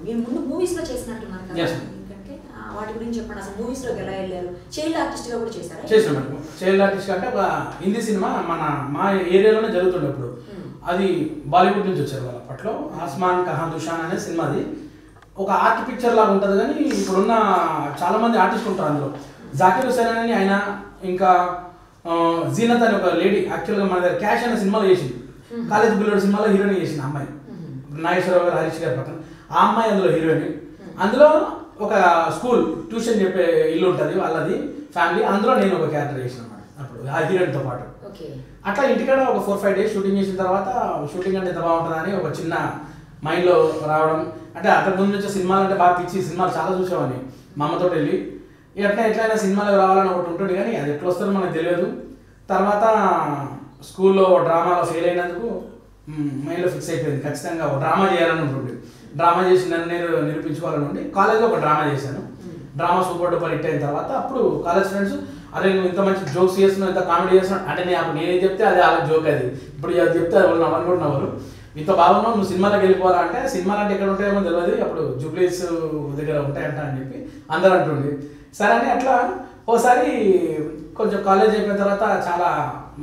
మీరు ముందు మూవీస్లో చేసినట్టున్నారు కదా, ఎందుకంటే వాటి గురించి చెప్పండి. అసలు మూవీస్లోకి ఎలా వెళ్ళారు? చైల్డ్ ఆర్టిస్ట్గా కూడా చేశారా? చేసాం మేడం. చైల్డ్ ఆర్టిస్ట్ అంటే ఒక హిందీ సినిమా మా ఏరియాలోనే జరుగుతుండే అప్పుడు. అది బాలీవుడ్ నుంచి వచ్చారు వాళ్ళు అప్పట్లో. ఆస్మాన్ కహా దుషాన్ అనే సినిమా. అది ఒక ఆర్ట్ పిక్చర్ లాగా ఉంటుంది. కానీ ఇప్పుడున్న చాలా మంది ఆర్టిస్ట్ ఉంటారు అందులో. జాకిర్ హుసేన్ అని ఆయన, ఇంకా జీనత్ అని ఒక లేడీ, యాక్చువల్గా మన దగ్గర క్యాష్ అనే సినిమాలో చేసింది. కాలేజ్ బుల్లెట్ సినిమాలో హీరోయిన్ చేసింది అమ్మాయి, నాగేశ్వరరావు గారు, హరీష్ గారి పక్కన. ఆ అమ్మాయి అందులో హీరోయిన్. అందులో ఒక స్కూల్ ట్యూషన్ చెప్పే ఇల్లు ఉంటుంది వాళ్ళది ఫ్యామిలీ. అందులో నేను ఒక క్యారెక్టర్ చేసిన అన్నమాట అప్పుడు ఆ హీరోయిన్తో పాటు. అట్లా ఇంటికాడ ఒక 4-5 days షూటింగ్ చేసిన తర్వాత, షూటింగ్ అంటే ఎంత బాగుంటుందని ఒక చిన్న మైండ్లో రావడం. అంటే అంతకు ముందు నుంచి సినిమాలు అంటే బాగా పిచ్చి, సినిమాలు చాలా చూసేవాడిని మా అమ్మతో వెళ్ళి. ఎట్లయినా సినిమాలకు రావాలని ఒకటి ఉంటుంది, కానీ అది ఎట్లా వస్తుందో మనకు తెలియదు. తర్వాత స్కూల్లో డ్రామాలో ఫెయిల్ అయినందుకు మైండ్లో ఫిక్స్ అయిపోయింది, ఖచ్చితంగా ఒక డ్రామా చేయాలని ఉంటుంది. డ్రామా చేసి నన్ను నేను నిరూపించుకోవాలని ఉండి కాలేజ్లో ఒక డ్రామా చేశాను. డ్రామా సూపర్ డూపర్ హిట్ అయిన తర్వాత అప్పుడు కాలేజ్ ఫ్రెండ్స్, అరే నువ్వు ఇంత మంచి జోక్స్ చేస్తున్నావు, ఇంత కామెడీ చేస్తున్నావు అంటే నేనేం చెప్తే అది వాళ్ళ జోక్. అది ఇప్పుడు అది చెప్తే అది వాళ్ళు అనుకుంటున్నారు ఇంత బాగున్నావు, నువ్వు సినిమాలోకి వెళ్ళిపోవాలంటే. సినిమాలు అంటే ఎక్కడ ఉంటాయేమో తెలియదు, అప్పుడు జూబ్లీస్ దగ్గర ఉంటాయంట అని చెప్పి అందరూ అంటుండే. సరే అని అట్లా ఓసారి కొంచెం కాలేజ్ అయిపోయిన తర్వాత చాలా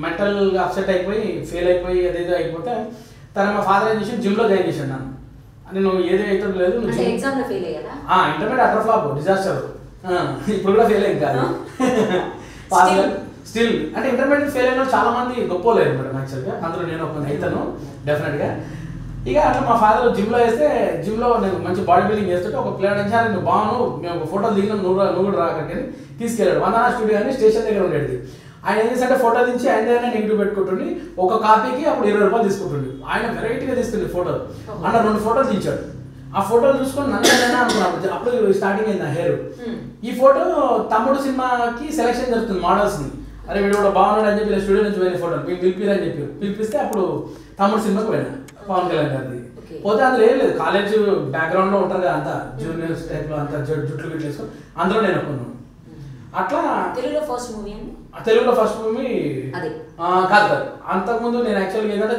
మెంటల్గా అప్సెట్ అయిపోయి ఫెయిల్ అయిపోయి అదేదో అయిపోతే మా ఫాదర్ ఏం చేసి జిమ్లో జాయిన్ చేశాను నన్ను. నేను ఏదో అయితే లేదు, ఇంటర్మీడియట్ అటర్ ఫ్లాప్ డిజాస్టర్. ఇప్పుడు కూడా ఫెయిల్ అయింది కాదు స్టిల్. అంటే ఇంటర్మీడియట్ ఫెయిల్ అయిన చాలా మంది గొప్పలేరు మేడం యాక్చువల్గా, అందులో నేను ఒక అవుతాను డెఫినెట్గా. ఇక అట్లా మా ఫాదర్ జిమ్లో వేస్తే, జిమ్లో నేను మంచి బాడీ బిల్డింగ్ చేస్తుంటే ఒక ప్లేయర్ నుంచి నువ్వు బాగున్నావు, మేము ఒక ఫోటోలు దిగినాం, నువ్వు కూడా రాకని తీసుకెళ్ళాడు. వందనా స్టూడియో అని స్టేషన్ దగ్గర ఉండేది. ఆయన ఏం చేస్తే ఫోటో దించి ఆయన దగ్గర నెగిటివ్ పెట్టుకుంటుండి ఒక కాపీకి అప్పుడు 20 రూపాయలు తీసుకుంటుండే. ఆయన వెరైటీగా తీసుకుంది ఫోటోలు. అన్న 2 ఫోటోలు తీయించాడు. ఆ ఫోటోలు చూసుకొని నన్ను అనుకున్నాను. అప్పుడు స్టార్టింగ్ అయింది నా హెయిర్. ఈ ఫోటో తమ్ముడు సినిమాకి సెలెక్షన్ జరుగుతుంది మోడల్స్ని. అరే వీడు కూడా బాగున్నాడు అని చెప్పి స్టూడియో నుంచి పోయిన ఫోటోలు పిలిపిరని చెప్పి పిలిపిస్తే అప్పుడు తమ్ముడు సినిమాకి పోయినా పవన్ కళ్యాణ్ గారిది. పోతే అందులో ఏం లేదు, కాలేజ్ బ్యాక్గ్రౌండ్లో ఉంటారు కదా అంతా జూనియర్స్ టైప్లో అంతా జుట్లు గిట్లు వేసుకొని అందులో నేను ఒప్పుకున్నాను. అట్లా తెలుగులో ఫస్ట్ మూవీ కాదు. అంతకుముందు నేను యాక్చువల్గా ఏంటంటే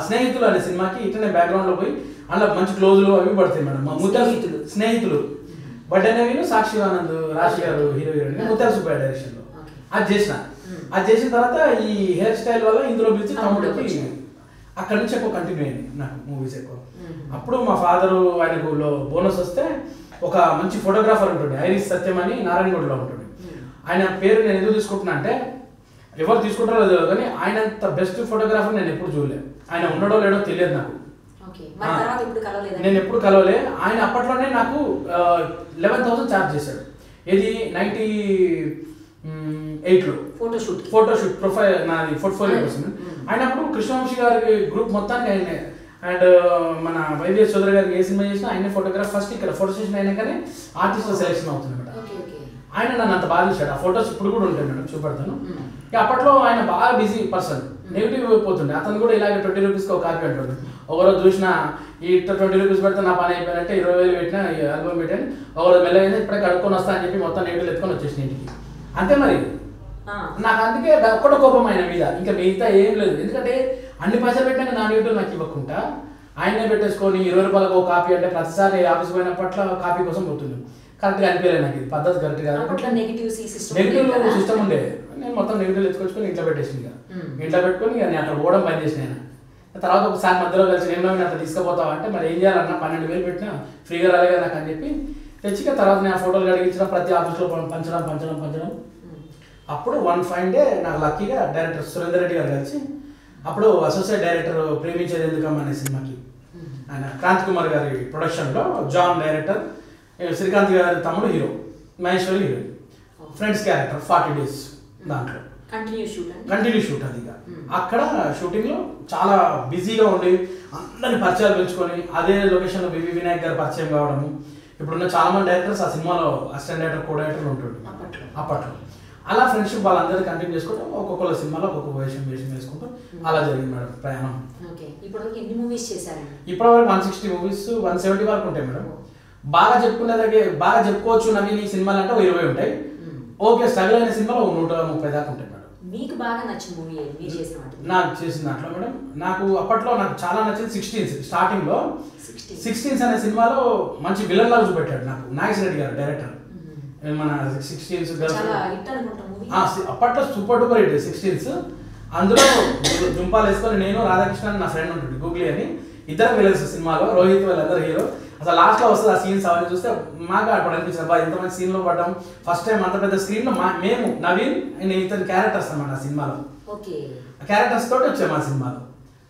స్నేహితులు అనే సినిమాకి ఇట్లనే బ్యాక్గ్రౌండ్లో పోయి అందులో మంచి క్లోజులు అవి పడతాయి మేడం. మా ముత్యాల స్నేహితులు బర్త్డే నేను సాక్షి ఆనంద్ రాశి గారు హీరోయిన్ ముత్యాల సుబ్బయ్య డైరెక్షన్లో అది చేసిన తర్వాత ఈ హెయిర్ స్టైల్ వల్ల ఇందులో పిలిచి తమ్ముడికి అక్కడ నుంచి ఎక్కువ కంటిన్యూ అయింది నాకు మూవీస్ ఎక్కువ. అప్పుడు మా ఫాదరు ఆయనకు బోనస్ వస్తే ఒక మంచి ఫోటోగ్రాఫర్ ఉంటుండే, ఐరిస్ సత్యం అని నారాయణగూడలో ఉంటుంది. ఆయన పేరు నేను ఎందుకు తీసుకుంటున్నా అంటే ఎవరు తీసుకుంటారో తెలియదు, కానీ ఆయన అంత బెస్ట్ ఫోటోగ్రాఫర్ నేను ఎప్పుడు చూడలేదు. ఆయన ఉన్నాడో లేడో తెలియదు నాకు, నేను ఎప్పుడు కలవలే. ఆయన అప్పట్లోనే నాకు 11,000 ఛార్జ్ చేశాడు. ఇది 98లో ఫోటోషూట్ ప్రొఫైల్ నాది పోర్ట్ఫోలియో కోసం. ఆయన అప్పుడు కృష్ణవంశీ గారి గ్రూప్ మొత్తానికి ఆయన అండ్ మన వైవిఎస్ చౌదరి గారికి ఏ సినిమా చేసినా ఆయన ఫోటోగ్రాఫ్ ఫస్ట్ ఇక్కడ ఫోటో సెషన్ అయినాకనే ఆర్టిస్ట్ సెలెక్షన్ అవుతుంది మేడం. ఆయన నన్ను అంత బాగా ఇచ్చాడు. ఆ ఫొటోస్ ఇప్పుడు కూడా ఉంటాయి మేడం, చూపెడతాను. అప్పట్లో ఆయన బాగా బిజీ పర్సన్, నెగిటివ్ పోతుండే. అతను కూడా ఇలాగే 20 రూపీస్కి ఒక కాపీ అంటాడు. ఒకరోజు చూసినా ఈ 20 రూపీస్ పెడితే నా పని అయిపోయినట్టే 20,000 పెట్టినా ఆల్బమ్ పెట్టాను. ఒకరోజు మెల్లగా ఇప్పుడే కడుక్కొని వస్తా అని చెప్పి మొత్తం నెగిటివ్ ఎత్తుకొని వచ్చేసిన ఇంటికి. అంతే మరి నాకు అందుకే ఒక్కట కోపం ఆయన మీద, ఇంకా మిగతా ఏం లేదు. ఎందుకంటే అన్ని పైసలు పెట్టినాక నా నెగిటివ్ నాకు ఇవ్వకుండా ఆయనే పెట్టేసుకొని 20 రూపాయలకు ఒక కాపీ అంటే ప్రతిసారి ఆఫీస్ పోయినప్పట్ల కాపీ కోసం పోతుంది. కరెక్ట్గా అనిపించలేదు నాకు, ఇది పద్ధతి కరెక్ట్ కాదు. నెగిటివ్ సిస్టమ్ ఉండే, నేను మొత్తం నెగిటివ్ ఎత్తుకొచ్చుకొని ఇంట్లో పెట్టేసింది. ఇంట్లో పెట్టుకొని నేను అక్కడ పోవడం పని చేసిన. తర్వాత ఒకసారి మధ్యలో కలిసి నేను అట్లా తీసుకుపోతావు అంటే మరి ఏం చేయాలన్నా 12,000 పెట్టినా ఫ్రీగా రాలేగా నాకు అని చెప్పి తెచ్చిక తర్వాత నేను ఆ ఫోటోలు కడిగించిన ప్రతి ఆఫీస్లో పంచడం. అప్పుడు వన్ ఫైన్ డే నాకు లక్కీగా డైరెక్టర్ సురేందర్ రెడ్డి గారు కలిసి, అప్పుడు అసోసియేట్ డైరెక్టర్ ప్రేమించేది ఎందుకమ్మా అనే సినిమాకి ఆయన క్రాంతి కుమార్ గారి ప్రొడక్షన్లో జాన్ డైరెక్టర్, శ్రీకాంత్ గారి తమ్ముడు hero, Maheshwari heroine, friends character 40 days దాంట్లో కంటిన్యూ షూట్. అది అక్కడ షూటింగ్లో చాలా బిజీగా ఉండి అందరిని పరిచయాలు పెంచుకొని అదే లొకేషన్లో వివి వినాయక్ గారు పరిచయం కావడము. ఇప్పుడున్న చాలా మంది డైరెక్టర్స్ ఆ సినిమాలో అసిస్టెంట్ డైరెక్టర్ కో డైరెక్టర్లు ఉంటుండే అప్పట్లో. అలా ఫ్రెండ్షిప్ వాళ్ళందరూ కంటిన్యూ చేసుకుంటూ ఒక్కొక్క సినిమాలో ఒక్కొక్క వేషం వేసుకుంటూ అలా జరిగింది మేడం ప్రయాణం. ఇప్పటివరకు 160 మూవీస్ 170 వరకు ఉంటాయి మేడం. బాగా చెప్పుకోవచ్చు నవీన్ ఈ సినిమాలు అంటే 20 ఉంటాయి. ఓకే స్ట్రగుల్ అయిన సినిమాలో 130 దాకా ఉంటాయి మేడం. మీకు బాగా నచ్చిన మూవీ మీరు చేసిన వాటి నాకు చేసిన దాంట్లో మేడం నాకు అప్పట్లో నాకు చాలా నచ్చింది 16 స్టార్టింగ్లో 16 అనే సినిమాలో మంచి విలన్ లాగా చూపెట్టాడు నాకు నాగేశ్వర రెడ్డి గారు డైరెక్టర్. మన 16 అప్పట్లో సూపర్ డూపర్ హిట్ 16. అందులో జుంపాలు వేసుకొని నేను రాధాకృష్ణ నా ఫ్రెండ్ ఉంటుంది గూగ్లీ అని, ఇద్దరు విలన్స్ సినిమాలో, రోహిత్ వాళ్ళందరూ హీరో. అసలు లాస్ట్లో వస్తుంది ఆ సీన్స్ అవన్నీ చూస్తే మాకు అప్పుడు అనిపించింది బా ఎంత మంచి సీన్లో పడ్డాం, ఫస్ట్ టైం అంత పెద్ద స్క్రీన్లో మేము నవీన్ అండ్ ఇతని క్యారెక్టర్స్ అన్నమాట ఆ సినిమాలో. క్యారెక్టర్స్ తోటి వచ్చాము ఆ సినిమాలో.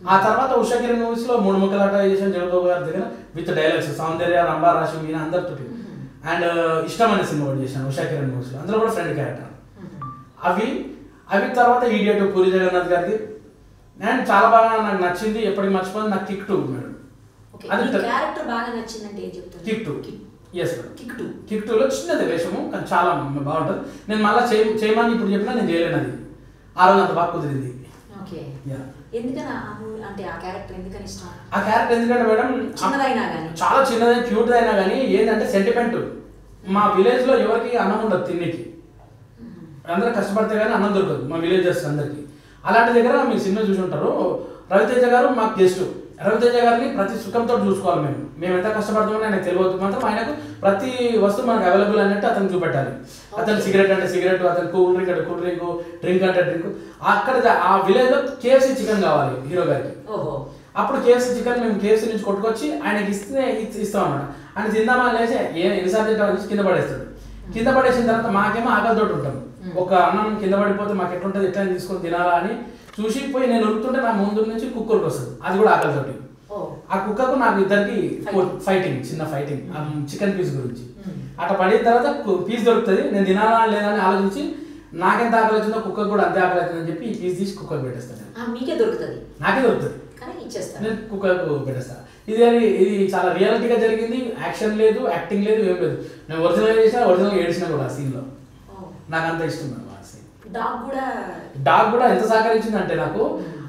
ఆ తర్వాత ఉషాకిరణ్ మూవీస్లో 3 ముక్కలాట చేసాను జగబాబు గారి దగ్గర విత్ డైలాగ్స్, సౌందర్య, రంభా, రాశి ఈయన అందరితో. అండ్ ఇష్టం అనే సినిమా కూడా చేశాను ఉషాకిరణ్ మూవీస్లో, అందులో కూడా ఫ్రెండ్ క్యారెక్టర్. అవి తర్వాత ఈడియట్ పూరి జగన్నాథ్ గారిది. అండ్ చాలా బాగా నాకు నచ్చింది, ఎప్పటికి మర్చిపోయింది నాకు కిక్ 2 మేడం. అది క్యారెక్టర్ బాగా నచ్చిందంటే ఏం చెప్తారు? కిక్ 2. Yes madam. కిక్ 2లో చిన్నది వేషము కానీ చాలా బాగుంటుంది. నేను మళ్ళీ చేయమని ఇప్పుడు చెప్పినా నేను చేయలేను, అది ఆ రోజు అంత బాగా కుదిరింది. ఆ క్యారెక్టర్ ఎందుకంటే మేడం చాలా చిన్నది క్యూట్ అయినా కానీ ఏంటంటే సెంటిమెంట్. మా విలేజ్ లో ఎవరికి అన్నం ఉండదు తిన్నికి, అందరూ కష్టపడితే కానీ అన్నం దొరకదు మా విలేజర్స్ అందరికి. అలాంటి దగ్గర మీరు సినిమా చూసి ఉంటారు, రవితేజ గారు మాకు గెస్ట్. రవితేజ గారిని ప్రతి సుఖంతో చూసుకోవాలి. మేము ఎంత కష్టపడతామని ఆయనకు తెలియదు, మాత్రం ఆయనకు ప్రతి వస్తువు మనకు అవైలబుల్ అన్నట్టు అతను చూపెట్టాలి. అతను సిగరెట్ అంటే సిగరెట్, అతను కూల్ డ్రింక్ అంటే కూల్ డ్రింక్, డ్రింక్ అంటే డ్రింక్. అక్కడ ఆ విలేజ్ లో కేఎఫ్సీ చికెన్ కావాలి హీరో గారికి. అప్పుడు కేఎఫ్సీ చికెన్ మేము కేఎఫ్సీ నుంచి కొట్టుకొచ్చి ఆయనకి ఇస్తాం అన్నమాట. ఆయన తిందామా లేచి ఎన్నిసార్లు తింటామని కింద పడేస్తాడు. కింద పడేసిన తర్వాత మాకేమో ఆకలితోటి ఉంటాం. ఒక అన్నం కింద పడిపోతే మాకు ఎట్లుంటుంది, ఎట్లా తీసుకొని తినాలా అని చూసి పోయి నేను ఉరుకుతుంటే నా ముందు నుంచి కుక్కర్కి వస్తుంది, అది కూడా ఆకలితోటి. ఆ కుక్కకు నాకు ఇద్దరికి ఫైటింగ్, చిన్న ఫైటింగ్ చికెన్ పీస్ గురించి. అట్లా పడిన తర్వాత పీస్ దొరుకుతుంది, నేను తినాలా లేదని ఆలోచించి నాకెంత ఆకలి వచ్చిందో కుక్కకు కూడా అంతే ఆకలి అవుతుందని చెప్పి ఈ పీస్ తీసి కుక్కకు పెట్టేస్తాను. నాకే దొరుకుతుంది నేను కుక్కకు పెట్టేస్తాను. ఇది చాలా రియాలిటీగా జరిగింది, యాక్షన్ లేదు, యాక్టింగ్ లేదు, ఏం లేదు. నేను ఒరిజినల్ చేసిన, ఒరిజినల్ ఏడిసిన కూడా ఆ సీన్లో. నాకు అంత ఇష్టం మేడం ఆ సీన్. డాగ్ కూడా ఎంత సహకరించింది అంటే నాకు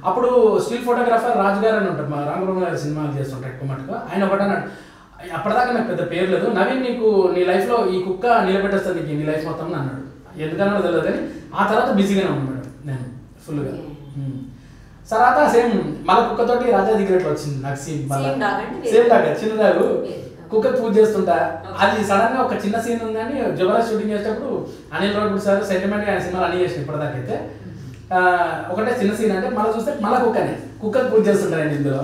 అప్పుడు స్టిల్ ఫోటోగ్రాఫర్ రాజు గారు అని ఉంటారు, మా రామబ్రహ్మ గారి సినిమాలు చేస్తుంటారు ఎక్కువ మటుకు. ఆయన ఒకటి అన్నాడు, అప్పటిదాకా నాకు పెద్ద పేరు లేదు, నవీన్ నీకు నీ లైఫ్లో ఈ కుక్క నిలబెట్టేస్తుంది నీకు నీ లైఫ్ మొత్తం అన్నాడు. ఎందుకన్నాడో తెలియదు కానీ ఆ తర్వాత బిజీగానే ఉన్నాడు నేను ఫుల్గా. తర్వాత సేమ్ మళ్ళీ కుక్కతోటి రాజా దిగ్గరట్లో వచ్చింది నాకు సీన్. సేమ్ డాగ్, చిన్న డాగు కుక్క పూజ చేస్తుంటా. అది సడన్ గా ఒక చిన్న సీన్ ఉందని జబర్దస్త్ షూటింగ్ చేసేటప్పుడు అనిల్ రావుపూడి సార్ సెంటిమెంట్ ఆయన సినిమాలు అన్ని చేసిన ఇప్పటిదాకైతే. ఒకటే చిన్న సీన్ అంటే మళ్ళీ చూస్తే మళ్ళీ కుక్కని పూజ చేస్తుంటారు ఆయన ఇందులో.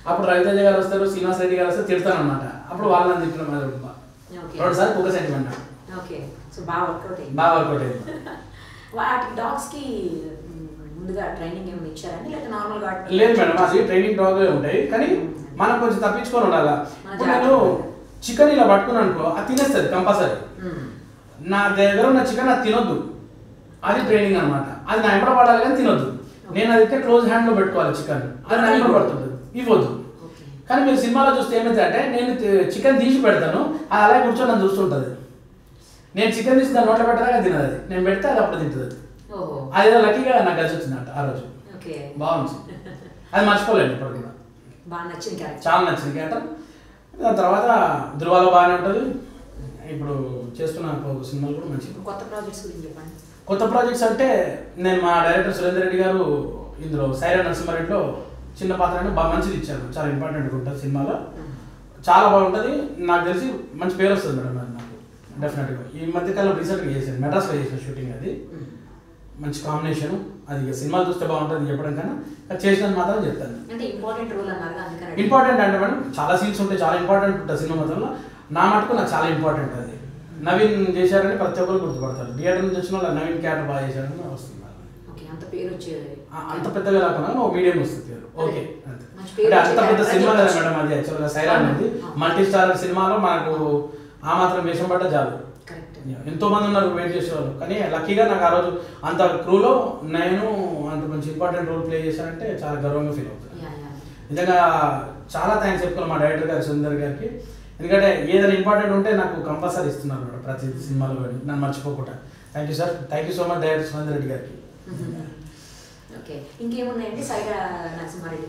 అప్పుడు రవితేజ గారు వస్తారు, శ్రీనివాస్ రెడ్డి గారు వస్తారు, తిడతాను అనమాట. అప్పుడు వాళ్ళని తిట్టిన 2 సార్లు కుక్క సెంటిమెంట్ బాగా వర్కౌట్ అయింది. లేదు మేడం, అది ట్రైనింగ్ డాగ్ ఉంటాయి కానీ మనం కొంచెం తప్పించుకొని ఉండాలి. నేను చికెన్ ఇలా పట్టుకున్నాను అనుకో, అది తినేస్తుంది కంపల్సరీ. నా దగ్గర ఉన్న చికెన్ అది తినొద్దు, అది ట్రైనింగ్ అనమాట. అది నా ఎంపడ పడాలి కానీ తినొద్దు. నేను అది క్లోజ్ హ్యాండ్ లో పెట్టుకోవాలి చికెన్, అది నా ఎంపడ పడుతుంటుంది, ఇవ్వద్దు. కానీ మీరు సినిమాలో చూస్తే ఏమైతే అంటే నేను చికెన్ తీసి పెడతాను, అది అలాగే కూర్చొని నన్ను చూస్తుంటుంది. నేను చికెన్ తీసి దాని నోట్లో పెట్టాక తినదు, అది నేను పెడితే అది అప్పుడు తింటుంది. అది ఏదో లక్కీగా నాకు కలిసి వచ్చిందంట ఆ రోజు. బాగుంది, అది మర్చిపోలేదు ఇప్పుడు కూడా. చాలా నచ్చింది క్యారెక్టర్. దాని తర్వాత ధృవాలో బాగానే ఉంటుంది. ఇప్పుడు చేస్తున్న సినిమాలు కూడా మంచి. కొత్త ప్రాజెక్ట్స్ అంటే నేను మా డైరెక్టర్ సురేందర్ రెడ్డి గారు ఇందులో సైరా నరసింహారెడ్డిలో చిన్న పాత్ర అంటే బాగా మంచిది ఇచ్చారు. చాలా ఇంపార్టెంట్గా ఉంటుంది సినిమాలో, చాలా బాగుంటుంది. నాకు తెలిసి మంచి పేరు వస్తుంది మేడం అది నాకు డెఫినెట్గా. ఈ మధ్యకాలం రీసెంట్గా చేశాను, మెడ్రాస్లో చేసిన షూటింగ్, అది మంచి కాంబినేషన్. అది సినిమాలు చూస్తే బాగుంటుంది చెప్పడం కన్నా అది చేసినది మాత్రం చెప్తాను. ఇంపార్టెంట్ అంటే మేడం చాలా సీన్స్ ఉంటాయి, చాలా ఇంపార్టెంట్ ఉంటుంది సినిమా మొత్తంలో. నా మటుకు నాకు చాలా ఇంపార్టెంట్ అది. నవీన్ చేశారని ప్రతి ఒక్కరు గుర్తుపడతారు. థియేటర్ నుంచి వచ్చిన వాళ్ళు నవీన్ క్యారెక్టర్ బాగా చేశారని వస్తుంది. అంత పెద్దగా రాకుండా ఒక మీడియం వస్తుంది పేరు. ఓకే, అంటే అంత పెద్ద సినిమా కదా మేడం అది. యాక్చువల్గా సైరా అనేది మల్టీ స్టార్ సినిమాలో మనకు ఆ మాత్రం వేషం పడ్డ చాలు. ఎంతో మంది ఉన్నారు వెయిట్ చేసేవాళ్ళు, కానీ లక్కీగా నాకు ఆ రోజు అంత క్రూలో నేను అంత మంచి ఇంపార్టెంట్ రోల్ ప్లే చేశానంటే చాలా గర్వంగా ఫీల్ అవుతాను. నిజంగా చాలా థ్యాంక్స్ చెప్పుకోవాలి మా డైరెక్టర్ గారు సుందర్ గారికి. ఎందుకంటే ఏదైనా ఇంపార్టెంట్ ఉంటే నాకు కంపల్సరీ ఇస్తున్నారు మేడం ప్రతి సినిమాలో కానీ, నన్ను మర్చిపోకుండా. Thank you sir, thank you so much director Sundar Reddy గారికి.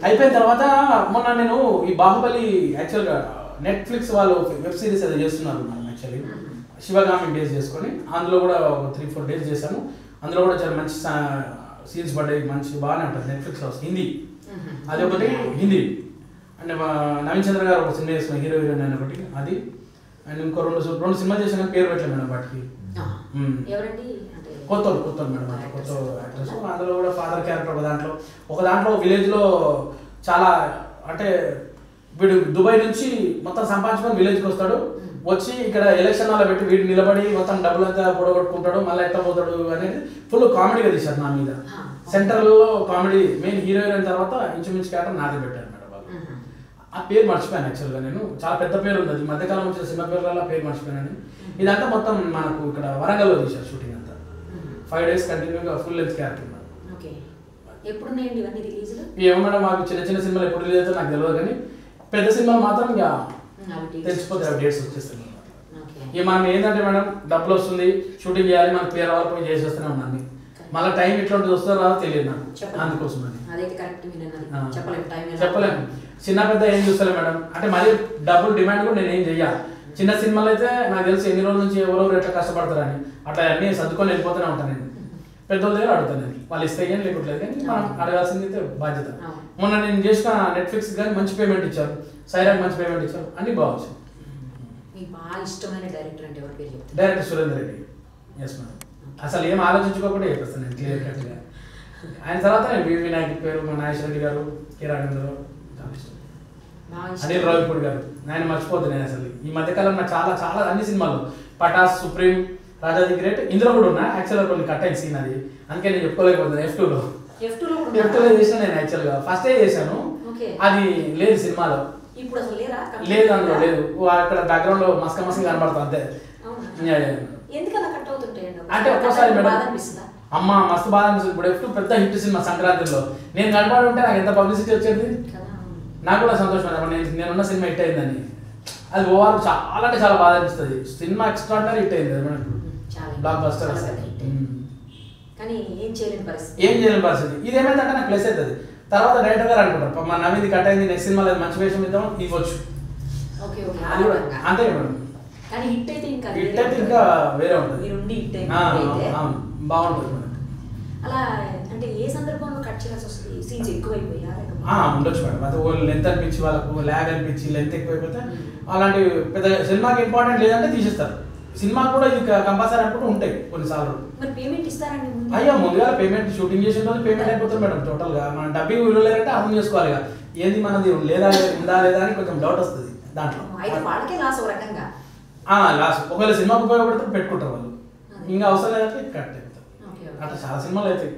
అయిపోయిన తర్వాత మొన్న నేను ఈ బాహుబలి యాక్చువల్గా నెట్ఫ్లిక్స్ వాళ్ళు వెబ్ సిరీస్ అది చేస్తున్నారు మనం యాక్చువల్లీ శివగామి డేస్ చేసుకొని, అందులో కూడా ఒక 3-4 డేస్ చేశాను. అందులో కూడా చాలా మంచి సీన్స్ పడ్డాయి మంచి బాగానే ఉంటుంది. నెట్ఫ్లిక్స్లో వస్తుంది హిందీ, అది ఒకటి హిందీ. అండ్ నవీన్ చంద్ర గారు ఒక సినిమా చేసిన హీరో హీరోయిన్ అని ఒకటి అది. అండ్ ఇంకో రెండు సినిమా చేసిన పేరు పెట్టలేదు మేడం వాటికి. కొత్త మేడం అంటే కొత్త యాక్టర్స్. అందులో కూడా ఫాదర్ క్యారెక్టర్ ఒక దాంట్లో విలేజ్లో చాలా అంటే వీడు దుబాయ్ నుంచి మొత్తం సంపాదించుకొని విలేజ్కి వస్తాడు. వచ్చి ఇక్కడ ఎలక్షన్ వల్ల పెట్టి వీడు నిలబడి మొత్తం డబ్బులంతా పొడగొట్టుకుంటాడు, మళ్ళీ ఎట్లా పోతాడు అనేది ఫుల్ కామెడీగా తీశారు నా మీద. సెంట్రల్లో కామెడీ మెయిన్ హీరోయిన్ అయిన తర్వాత ఇంచుమించు క్యారెక్టర్ నాదే పెట్టారు మేడం వాళ్ళు. ఆ పేరు మర్చిపోయాను యాక్చువల్గా నేను. చాలా పెద్ద పేరు ఉంది, ఈ మధ్యకాలం వచ్చిన సినిమా పేర్లలో పేరు మర్చిపోయాను. ఇదంతా మొత్తం మనకు ఇక్కడ వరంగల్లో తీశారు షూటింగ్ అంతా. 5 days కంటిన్యూగా ఫుల్ లెంత్ క్యారెక్టర్. ఏమో మేడం మాకు చిన్న చిన్న సినిమాలు ఎప్పుడు రిలీజ్ అవుతాయో నాకు తెలియదు, కానీ పెద్ద సినిమాలు మాత్రం ఇక తెలిసిపోతాయి, డేట్స్ వచ్చేస్తాయి. ఇక మనం ఏంటంటే మేడం డబ్బులు వస్తుంది, షూటింగ్ చేయాలి, మనకు పేరు వరకు పోయి చేసేస్తూనే ఉన్నాను. మళ్ళీ టైం ఇట్లాంటిది వస్తుందో రాదో తెలియదు నాకు, అందుకోసం అని చెప్పలేము. చిన్న పెద్ద ఏం చూస్తలే మేడం, అంటే మరీ డబ్బులు డిమాండ్ కూడా నేను ఏం చెయ్యాలి. చిన్న సినిమాలు అయితే నాకు తెలిసి ఎన్ని రోజుల నుంచి ఎవరెవరు ఎట్లా కష్టపడతారని అట్లా అన్నీ సర్దుకొని వెళ్ళిపోతూనే ఉంటాను నేను. పెద్దోళ్ళ దగ్గర అడుగుతాను నేను, వాళ్ళు ఇస్తే కానీ లేకపోలేదు, కానీ మనం అడగాల్సింది అయితే బాధ్యత. మొన్న నేను చేసిన నెట్ఫ్లిక్స్ కానీ మంచి పేమెంట్ ఇచ్చారు, సైరాకి మంచి పేమెంట్ ఇచ్చారు, అన్ని బాగుంది. Director Surender Reddy. Yes madam, అసలు ఏం ఆలోచించుకోకుండా చెప్పేస్తాను నేను క్లియర్ కట్గా. ఆయన తర్వాత నేను వివి నాయక్ పేరు, మా నాగేశ్వర రెడ్డి గారు, కే రాఘవేంద్ర, అనిల్ రావిపూడి గారు, ఆయన మర్చిపోతుంది నేను అసలు. ఈ మధ్యకాలం నాకు చాలా చాలా అన్ని సినిమాలు Pataas, Supreme, Raja the Great ఇందులో కూడా ఉన్నా. యాక్చువల్గా కొన్ని కట్ అయిన సీన్ అది, అందుకే నేను చెప్పుకోలేకపోతున్నాను. F2లో చేసిన నేను యాక్చువల్గా ఫస్టే చేశాను, అది లేదు సినిమాలో, లేదు అందులో లేదు. అక్కడ బ్యాక్గ్రౌండ్ లో మస్క కనబడతా అంతే. అంటే ఒక్కోసారి మేడం అమ్మ మస్తు బాధ అనిపిస్తుంది. ఇప్పుడు F2 పెద్ద హిట్ సినిమా సంక్రాంతిలో, నేను కనబడి ఉంటే నాకు ఎంత పబ్లిసిటీ వచ్చేది, నాకు కూడా సంతోషం. నేనున్న సినిమా హిట్ అయిందని అది ఓవర్ చాలా అంటే చాలా బాధ అనిపిస్తుంది. సినిమా ఎక్స్ట్రాడినరీ హిట్ అయింది మనకు, బ్లాక్ బస్టర్. ఏం చేయలేని పరిస్థితి. ఇది ఏమైందంటే నాకు ప్లస్ అవుతుంది. తర్వాత డైరెక్టర్ గారు అనుకుంటారు మా నవీది కట్ అయింది, నెక్స్ట్ సినిమాలో మంచి వేషం ఇద్దాం ఇవ్వచ్చు, అంతే మేడం. హిట్ అయితే ఇంకా వేరే ఉంటుంది, బాగుంటుంది మేడం. ఉండొచ్చు మేడం. అది ఓ లెంత్ అనిపించి వాళ్ళకు ల్యాగ్ అనిపించి లెంత్ ఎక్కువైపోతే అలాంటి పెద్ద సినిమాకి ఇంపార్టెంట్ లేదంటే తీసేస్తారు. సినిమా కూడా ఇది కంపల్సరీ అనుకుంటూ ఉంటాయి కొన్నిసార్లు. అయ్యో ముందుగా పేమెంట్ షూటింగ్ చేసిన రోజు పేమెంట్ అయిపోతుంది మేడం. టోటల్ గా మనం డబ్బింగ్ విలువలేదంటే అర్థం చేసుకోవాలి, ఏది మనది లేదా ఉందా లేదా అని కొంచెం డౌట్ వస్తుంది దాంట్లో. లాస్ ఒకవేళ సినిమాకి ఉపయోగపడితే పెట్టుకుంటారు వాళ్ళు, ఇంకా అవసరం లేదంటే కట్ అయిపోతారు. అట్లా చాలా సినిమాలు అవుతాయి.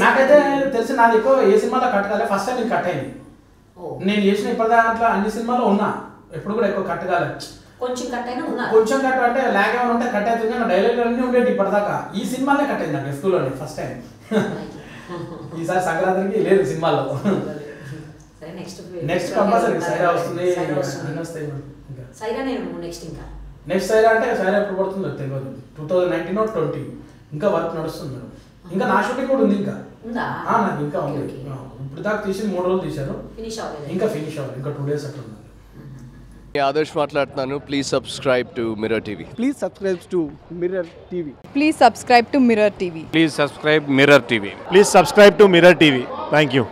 నాకైతే తెలిసి నాది ఎక్కువ ఏ సినిమాలో కట్ కాలే, ఫస్ట్ టైం నేను కట్ అయింది. నేను చేసిన ఇప్పటి దాంట్లో అన్ని సినిమాలో ఉన్నా, ఎప్పుడు కూడా ఎక్కువ కట్ కాలేదు. కొంచెం కట్ అంటే లాగ్ ఏమైనా ఉంటే కట్ అవుతుంది, కానీ డైలాగ్ అన్నీ ఉండేది ఇప్పటిదాకా. ఈ సినిమాలే కట్ అయింది నాకు F2లోనే ఫస్ట్ టైం. ఈసారి సంక్రాంతికి లేదు సినిమాలో. నెక్స్ట్ కంపల్సరీ సైరా వస్తుంది. నెక్స్ట్ సైరా అంటే సైరా ఎప్పుడు పడుతుందో తెలియదు, 2019 or 20. ఇంకా వర్క్ నడుస్తుంది మేడం. ఇంకా నా షూటింగ్ కూడా ఉంది, ఇంకా నాకు ఇంకా ఉంది. ఇప్పుడు దాకా తీసి 3 రోజులు తీశారు, ఇంకా ఫినిష్ అవ్వాలి, ఇంకా 2 days అట్లా ఉంది. ఆదర్శ్ మాట్లాడుతున్నాను. Please subscribe to mirror TV. Please subscribe to mirror TV. Please subscribe to Mirror TV. Please subscribe Mirror TV. Please subscribe to Mirror TV. Thank you.